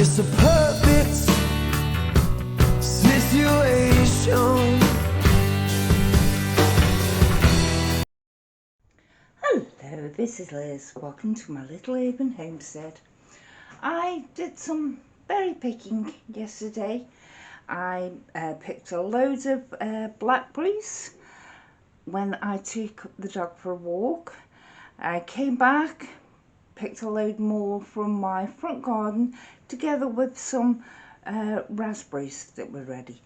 It's a perfect situation. Hello, this is Liz. Welcome to my little urban homestead. I did some berry picking yesterday. I picked a load of blackberries when I took the dog for a walk. I came back, picked a load more from my front garden together with some raspberries that were ready.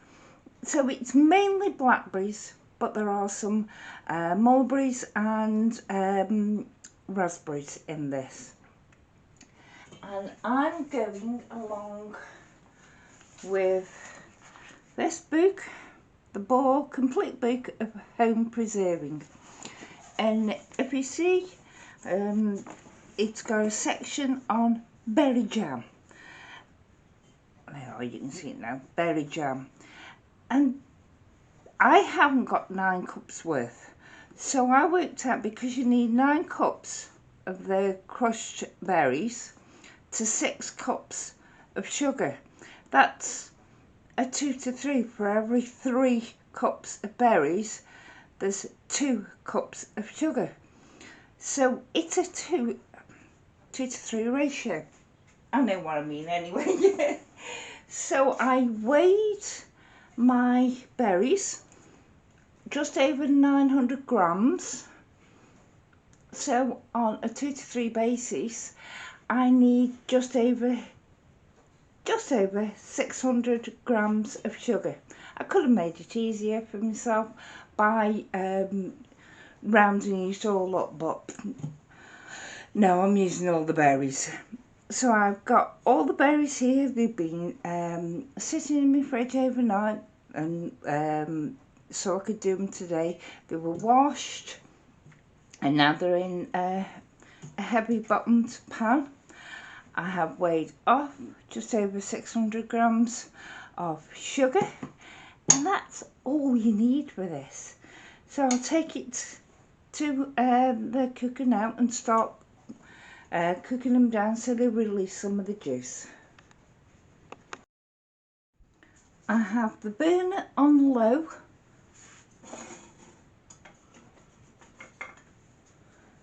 So it's mainly blackberries, but there are some mulberries and raspberries in this. And I'm going along with this book, the complete book of home preserving. And if you see, it's got a section on berry jam. Oh, you can see it now, berry jam. And I haven't got 9 cups worth, so I worked out because you need 9 cups of the crushed berries to 6 cups of sugar. That's a 2 to 3. For every 3 cups of berries there's 2 cups of sugar, so it's a 2 to 3 ratio. I know what I mean anyway. So I weighed my berries, just over 900 grams. So on a 2 to 3 basis, I need just over 600 grams of sugar. I could have made it easier for myself by rounding it all up, but no, I'm using all the berries. So I've got all the berries here. They've been sitting in my fridge overnight, and so I could do them today. They were washed and now they're in a heavy bottomed pan. I have weighed off just over 600 grams of sugar, and that's all you need for this. So I'll take it to the cooker now and start cooking them down so they release some of the juice. I have the burner on low,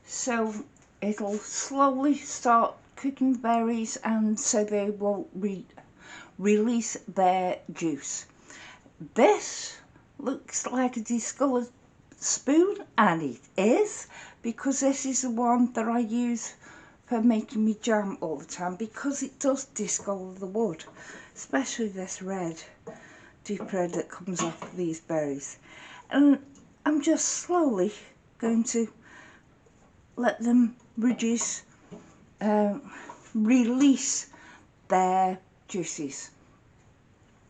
so it'll slowly start cooking berries, and so they will release their juice. This looks like a discoloured spoon, and it is, because this is the one that I use for making me jam all the time, because it does discolour the wood, especially this red, deep red that comes off of these berries. And I'm just slowly going to let them release their juices.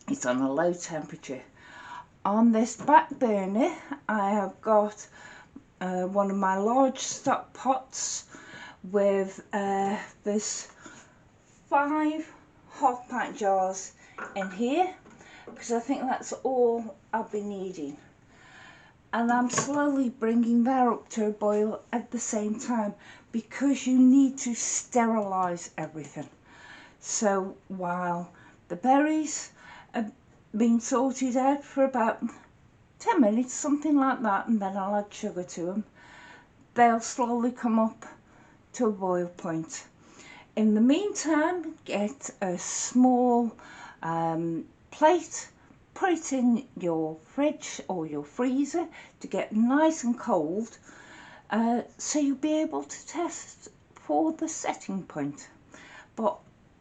It's on a low temperature. On this back burner I have got one of my large stock pots with this 5 half-pint jars in here, because I think that's all I'll be needing. And I'm slowly bringing that up to a boil at the same time, because you need to sterilise everything. So while the berries are being sorted out for about 10 minutes, something like that, and then I'll add sugar to them, they'll slowly come up to a boil point. In the meantime, get a small plate, put it in your fridge or your freezer to get nice and cold, so you'll be able to test for the setting point. But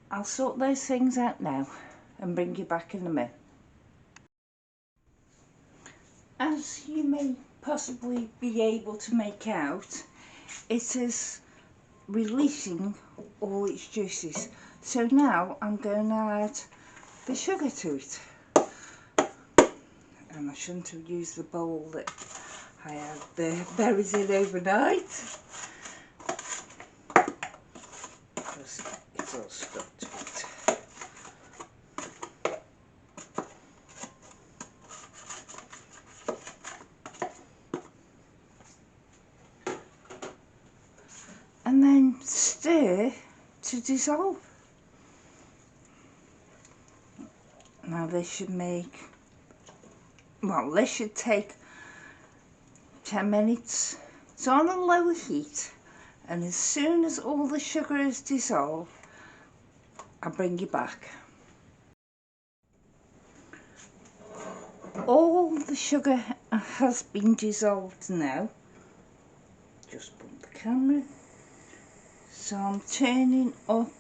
I'll sort those things out now and bring you back in a minute. As you may possibly be able to make out, it is releasing all its juices. So now I'm going to add the sugar to it. And I shouldn't have used the bowl that I had the berries in overnight, because it's all stuck to it. And then stir to dissolve. Now this should make, well, this should take 10 minutes. It's on a low heat, and as soon as all the sugar is dissolved, I'll bring you back. All the sugar has been dissolved now. Just put the camera. So I'm turning up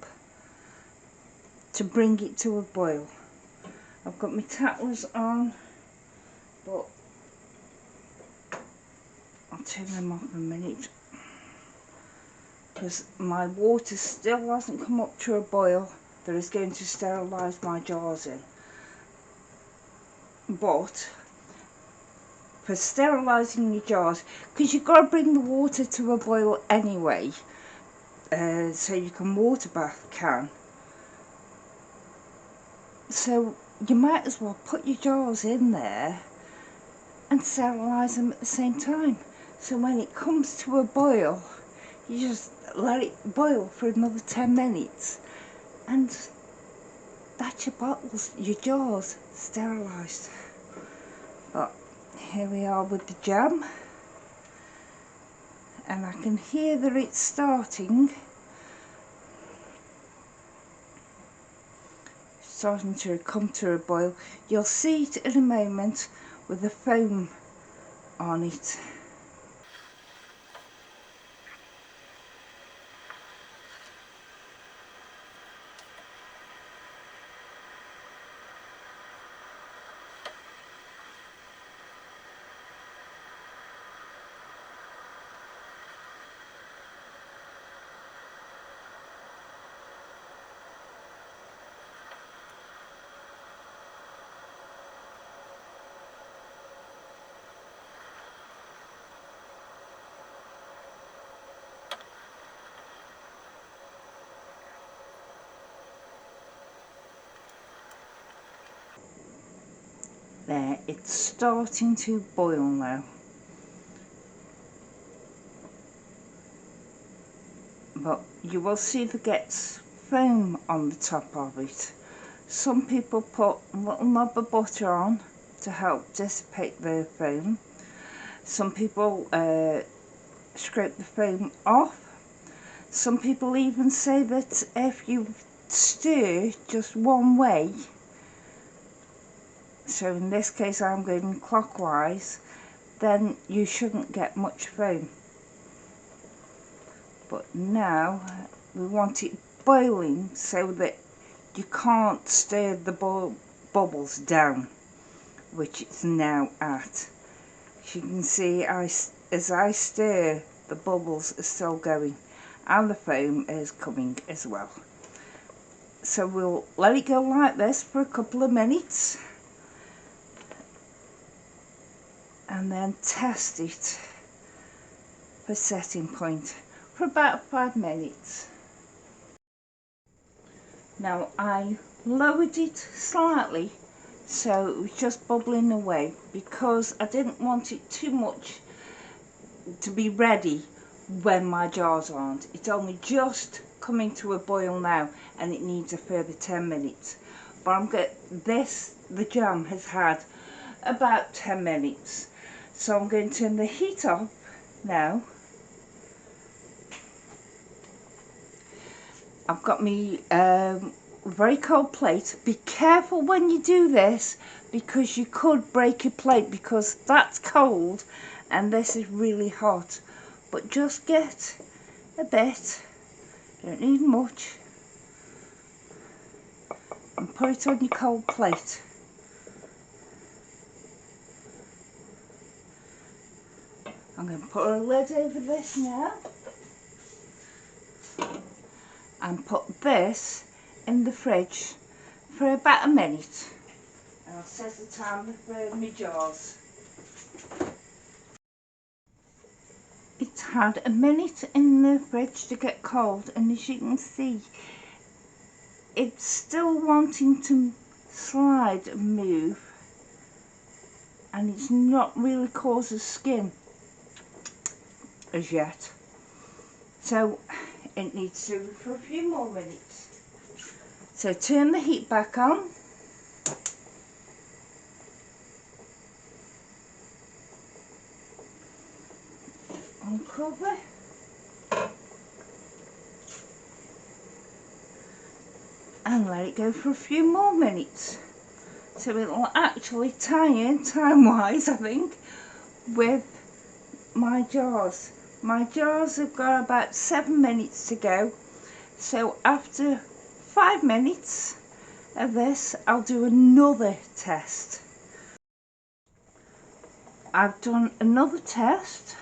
to bring it to a boil. I've got my tattlers on, but I'll turn them off in a minute because my water still hasn't come up to a boil that is going to sterilise my jars in. But for sterilising your jars, because you've got to bring the water to a boil anyway, so you can water bath can. So you might as well put your jars in there and sterilise them at the same time. So when it comes to a boil, you just let it boil for another 10 minutes and that's your bottles, your jars sterilised. But here we are with the jam, and I can hear that it's starting to come to a boil. You'll see it in a moment with the foam on it. There, it's starting to boil now. But you will see there gets foam on the top of it. Some people put a little knob of butter on to help dissipate the foam. Some people scrape the foam off. Some people even say that if you stir just one way, so in this case I'm going clockwise, then you shouldn't get much foam. But now we want it boiling so that you can't stir the bubbles down, which it's now at. As you can see, as I stir, the bubbles are still going and the foam is coming as well. So we'll let it go like this for a couple of minutes and then test it for setting point for about 5 minutes. Now I lowered it slightly so it was just bubbling away because I didn't want it too much to be ready when my jars aren't. It's only just coming to a boil now and it needs a further 10 minutes. But the jam has had about 10 minutes. So I'm going to turn the heat off now. I've got me very cold plate. Be careful when you do this because you could break your plate because that's cold and this is really hot. But just get a bit, don't need much, and put it on your cold plate. I'm going to put a lid over this now and put this in the fridge for about a minute, and I'll set the timer for my jars. It's had a minute in the fridge to get cold, and as you can see it's still wanting to slide and move, and it's not really caused a skin as yet, so it needs to for a few more minutes. So turn the heat back on uncover. And let it go for a few more minutes. So it'll actually tie in, time-wise, I think, with my jars. My jars have got about 7 minutes to go. So after 5 minutes of this, I'll do another test. I've done another test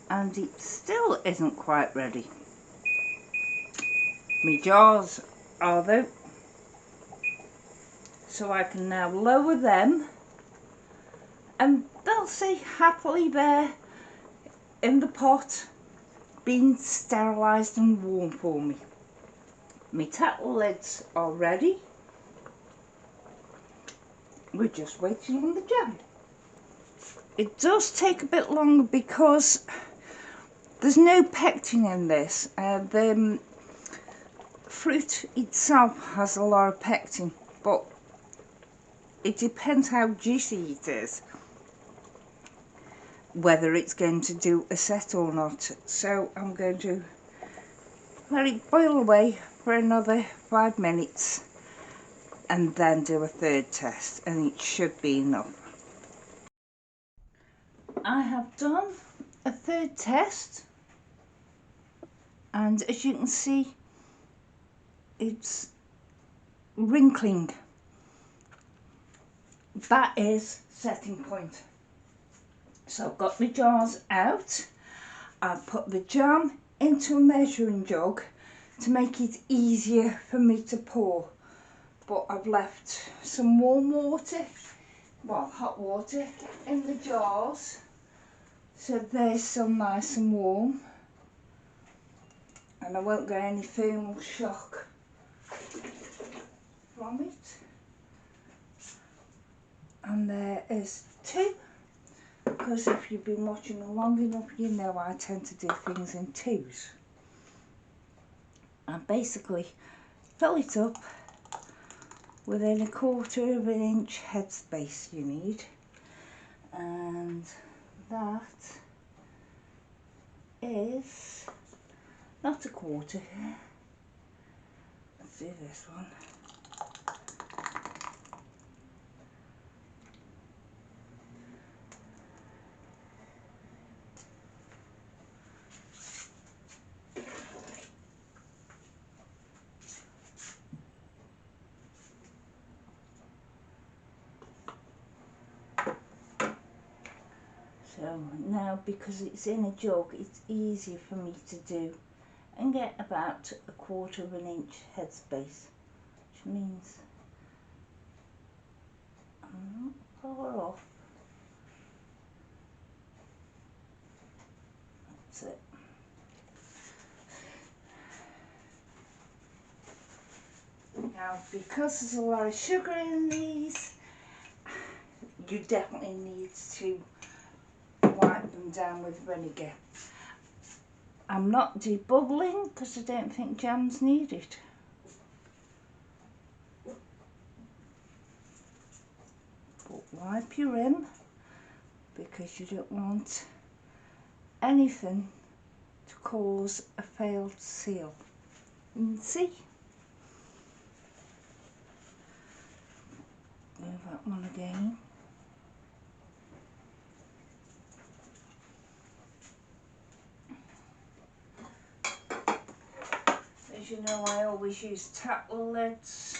and it still isn't quite ready. My jars are though, so I can now lower them and they'll stay happily there in the pot being sterilised and warm for me. My tattle lids are ready. We're just waiting on the jam. It does take a bit longer because there's no pectin in this. The fruit itself has a lot of pectin, but it depends how juicy it is, whether it's going to do a set or not. So I'm going to let it boil away for another 5 minutes and then do a third test, and it should be enough. I have done a third test and as you can see it's wrinkling. That is setting point. So I've got my jars out. I've put the jam into a measuring jug to make it easier for me to pour, but I've left some warm water, well, hot water in the jars, so they're still nice and warm and I won't get any thermal shock from it. And there is 2, because if you've been watching me long enough you know I tend to do things in 2s. And basically fill it up within 1/4 of an inch headspace you need, and that is not 1/4. Let's do this one. So now, because it's in a jug, it's easy for me to do and get about 1/4 of an inch headspace, which means I'm not far off. That's it. Now, because there's a lot of sugar in these, you definitely need to wipe them down with vinegar. I'm not debubbling because I don't think jams need it. But wipe your rim because you don't want anything to cause a failed seal. You can see. Move that one again. As you know, I always use tattle lids.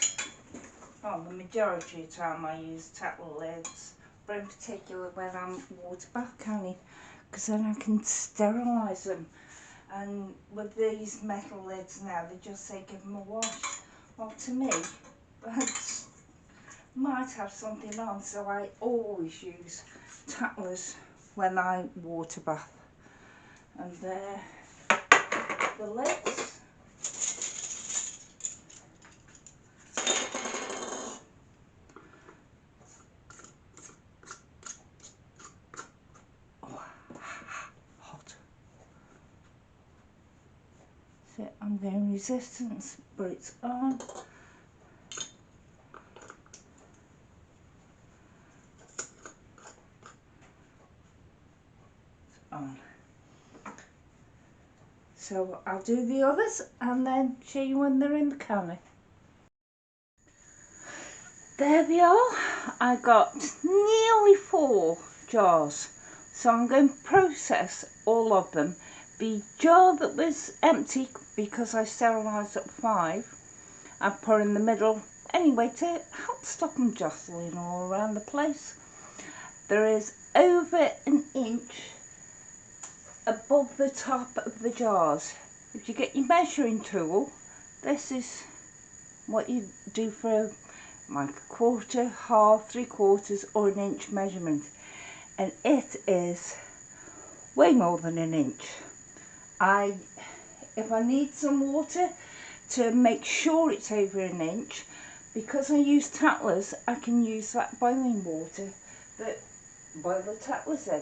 Well, the majority of the time I use tattle lids, but in particular when I'm water bath canning, because then I can sterilise them. And with these metal lids now, they just say give them a wash. Well, to me, that might have something on, so I always use tattlers when I water bath. And there, the lids. Hot. So I'm going resistance, but it's on. on. So I'll do the others and then show you when they're in the canning. There they are. I got nearly 4 jars, so I'm going to process all of them. The jar that was empty, because I sterilised at 5, I put in the middle anyway to help stop them jostling all around the place. There is over an inch above the top of the jars. If you get your measuring tool, this is what you do for like a quarter, half, 3/4 or an inch measurement, and it is way more than an inch. If I need some water to make sure it's over an inch, because I use tattlers, I can use that boiling water that boil the tattlers in.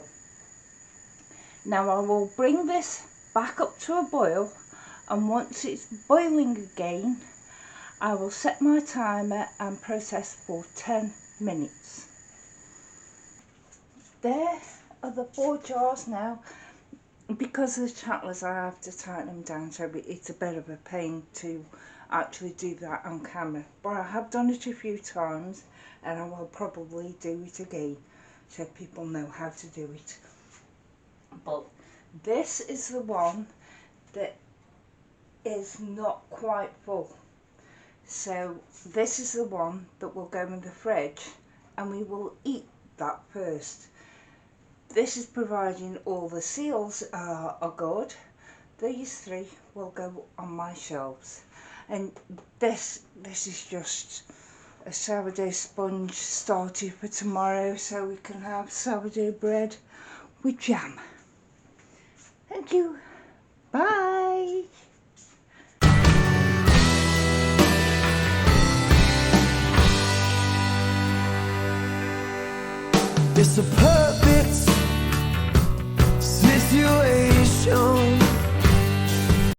Now I will bring this back up to a boil, and once it's boiling again, I will set my timer and process for 10 minutes. There are the 4 jars now. Because of the tattlers, I have to tighten them down, so it's a bit of a pain to actually do that on camera. But I have done it a few times, and I will probably do it again so people know how to do it. But this is the one that is not quite full. So this is the one that will go in the fridge, and we will eat that first. This is providing all the seals are good. These 3 will go on my shelves. And this is just a sourdough sponge starter for tomorrow, so we can have sourdough bread with jam. Thank you. Bye. It's a perfect situation.